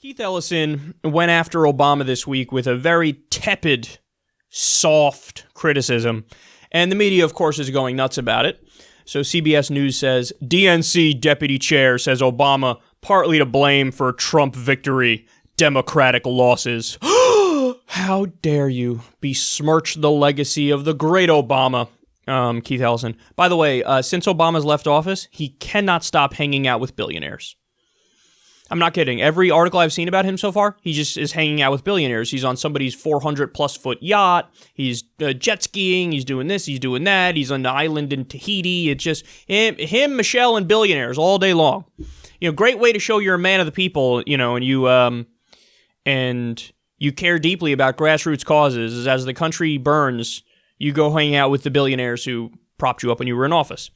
Keith Ellison went after Obama this week with a very tepid, soft criticism, and the media, of course, is going nuts about it. So CBS News says, DNC deputy chair says Obama partly to blame for Trump victory, Democratic losses. How dare you besmirch the legacy of the great Obama, Keith Ellison. By the way, since Obama's left office, he cannot stop hanging out with billionaires. I'm not kidding. Every article I've seen about him so far, he just is hanging out with billionaires. He's on somebody's 400-plus foot yacht. He's jet skiing. He's doing this. He's doing that. He's on the island in Tahiti. It's just him, Michelle, and billionaires all day long. You know, great way to show you're a man of the people, you know, and you care deeply about grassroots causes. Is as the country burns, you go hang out with the billionaires who propped you up when you were in office.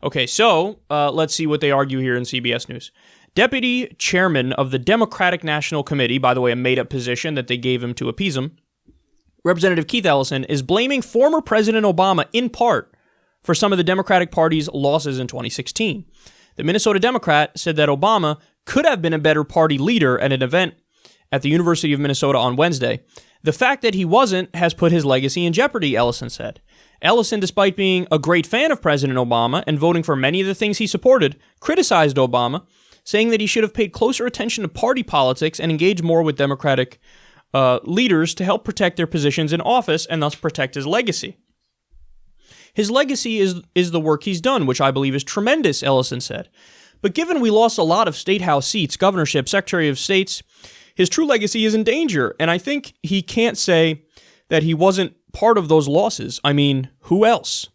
Okay, so let's see what they argue here in CBS News. Deputy chairman of the Democratic National Committee, by the way, a made-up position that they gave him to appease him, Representative Keith Ellison, is blaming former President Obama in part for some of the Democratic Party's losses in 2016. The Minnesota Democrat said that Obama could have been a better party leader at an event at the University of Minnesota on Wednesday. The fact that he wasn't has put his legacy in jeopardy, Ellison said. Ellison, despite being a great fan of President Obama and voting for many of the things he supported, criticized Obama, saying that he should have paid closer attention to party politics and engaged more with Democratic leaders to help protect their positions in office and thus protect his legacy. His legacy is the work he's done, which I believe is tremendous, Ellison said. But given we lost a lot of state house seats, governorship, secretary of states, his true legacy is in danger, and I think he can't say that he wasn't part of those losses. I mean, who else?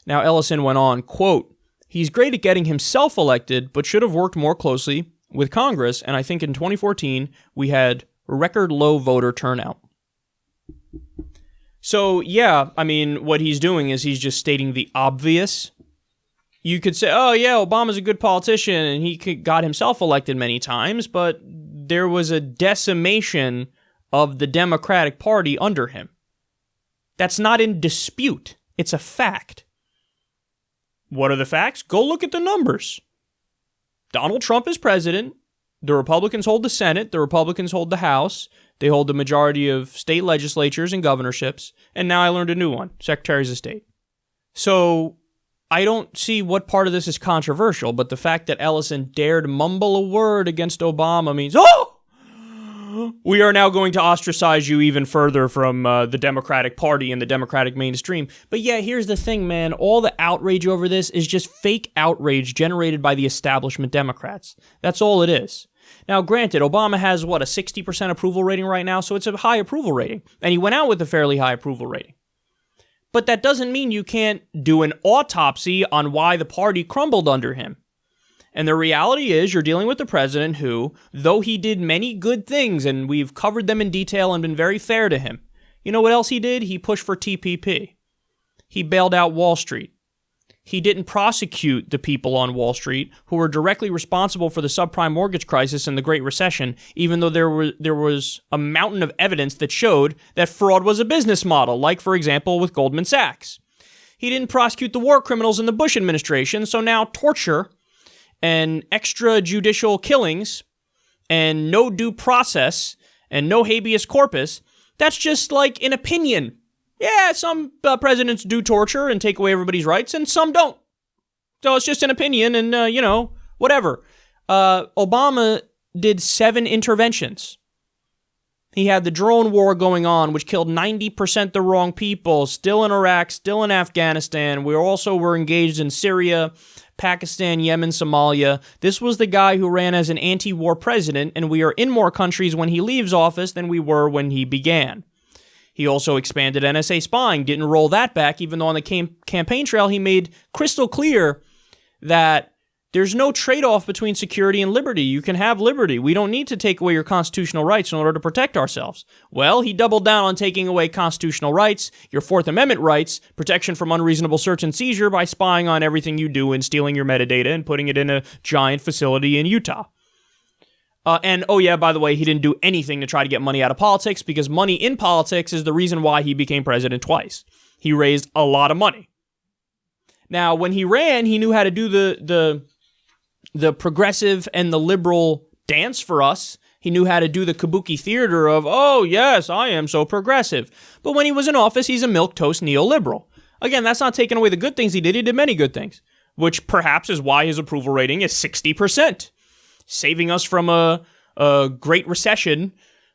Now, Ellison went on, quote, he's great at getting himself elected, but should have worked more closely with Congress, and I think in 2014, we had record low voter turnout. So, yeah, I mean, what he's doing is he's just stating the obvious. You could say, oh, yeah, Obama's a good politician, and he got himself elected many times, but there was a decimation of the Democratic Party under him. That's not in dispute. It's a fact. What are the facts? Go look at the numbers. Donald Trump is president. The Republicans hold the Senate. The Republicans hold the House. They hold the majority of state legislatures and governorships. And now I learned a new one, secretaries of state. So I don't see what part of this is controversial, but the fact that Ellison dared mumble a word against Obama means, oh, we are now going to ostracize you even further from the Democratic Party and the Democratic mainstream. But yeah, here's the thing, man. All the outrage over this is just fake outrage generated by the establishment Democrats. That's all it is. Now, granted, Obama has, a 60% approval rating right now, so it's a high approval rating. And he went out with a fairly high approval rating. But that doesn't mean you can't do an autopsy on why the party crumbled under him. And the reality is you're dealing with the president who, though he did many good things, and we've covered them in detail and been very fair to him, you know what else he did? He pushed for TPP. He bailed out Wall Street. He didn't prosecute the people on Wall Street who were directly responsible for the subprime mortgage crisis and the Great Recession, even though there was a mountain of evidence that showed that fraud was a business model, like, for example, with Goldman Sachs. He didn't prosecute the war criminals in the Bush administration, so now torture and extrajudicial killings and no due process and no habeas corpus, that's just like an opinion. Yeah, some presidents do torture and take away everybody's rights, and some don't. So it's just an opinion, and, whatever. Obama did 7 interventions. He had the drone war going on, which killed 90% the wrong people, still in Iraq, still in Afghanistan. We also were engaged in Syria, Pakistan, Yemen, Somalia. This was the guy who ran as an anti-war president, and we are in more countries when he leaves office than we were when he began. He also expanded NSA spying, didn't roll that back, even though on the campaign trail he made crystal clear that there's no trade-off between security and liberty. You can have liberty. We don't need to take away your constitutional rights in order to protect ourselves. Well, he doubled down on taking away constitutional rights, your Fourth Amendment rights, protection from unreasonable search and seizure by spying on everything you do and stealing your metadata and putting it in a giant facility in Utah. And, oh yeah, by the way, he didn't do anything to try to get money out of politics because money in politics is the reason why he became president twice. He raised a lot of money. Now, when he ran, he knew how to do the progressive and the liberal dance for us. He knew how to do the kabuki theater of, oh, yes, I am so progressive. But when he was in office, he's a milquetoast neoliberal. Again, that's not taking away the good things he did. He did many good things, which perhaps is why his approval rating is 60%. Saving us from a great recession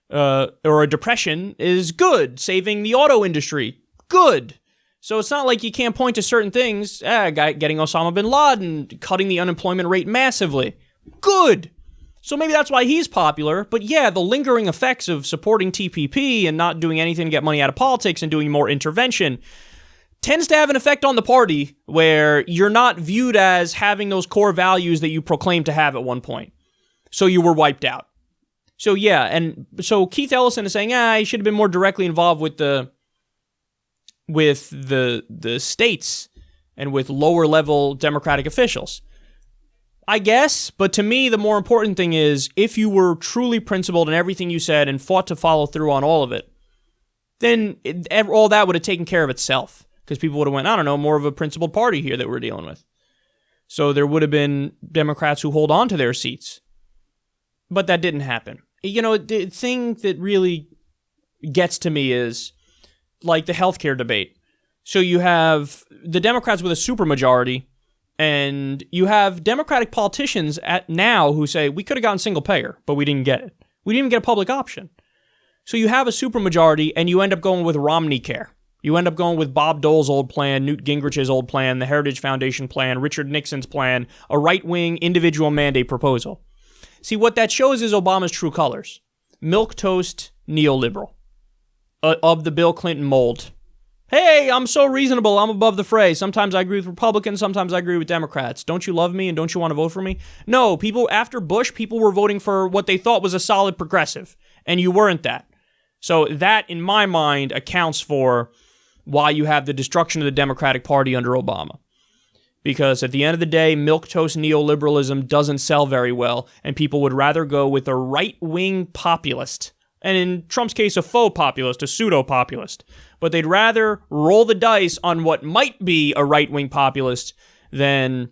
or a depression is good. Saving the auto industry, good. So it's not like you can't point to certain things. Getting Osama bin Laden, cutting the unemployment rate massively, good. So maybe that's why he's popular. But yeah, the lingering effects of supporting TPP and not doing anything to get money out of politics and doing more intervention tends to have an effect on the party where you're not viewed as having those core values that you proclaimed to have at one point. So you were wiped out. So yeah, and so Keith Ellison is saying, he should have been more directly involved with the states and with lower level Democratic officials. I guess, but to me, the more important thing is if you were truly principled in everything you said and fought to follow through on all of it, then all that would have taken care of itself because people would have went, I don't know, more of a principled party here that we're dealing with. So there would have been Democrats who hold on to their seats. But that didn't happen. You know, the thing that really gets to me is like the healthcare debate. So you have the Democrats with a supermajority, and you have Democratic politicians now who say, we could have gotten single payer, but we didn't get it. We didn't even get a public option. So you have a supermajority, and you end up going with Romney Care. You end up going with Bob Dole's old plan, Newt Gingrich's old plan, the Heritage Foundation plan, Richard Nixon's plan, a right-wing individual mandate proposal. See, what that shows is Obama's true colors. Milquetoast neoliberal. Of the Bill Clinton mold. Hey, I'm so reasonable, I'm above the fray. Sometimes I agree with Republicans, sometimes I agree with Democrats. Don't you love me and don't you want to vote for me? No, after Bush, people were voting for what they thought was a solid progressive, and you weren't that. So that, in my mind, accounts for why you have the destruction of the Democratic Party under Obama. Because at the end of the day, milquetoast neoliberalism doesn't sell very well, and people would rather go with a right-wing populist, and in Trump's case, a faux populist, a pseudo-populist. But they'd rather roll the dice on what might be a right-wing populist than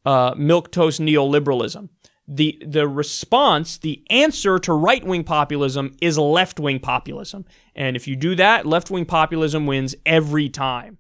milquetoast neoliberalism. The response, the answer to right-wing populism is left-wing populism. And if you do that, left-wing populism wins every time.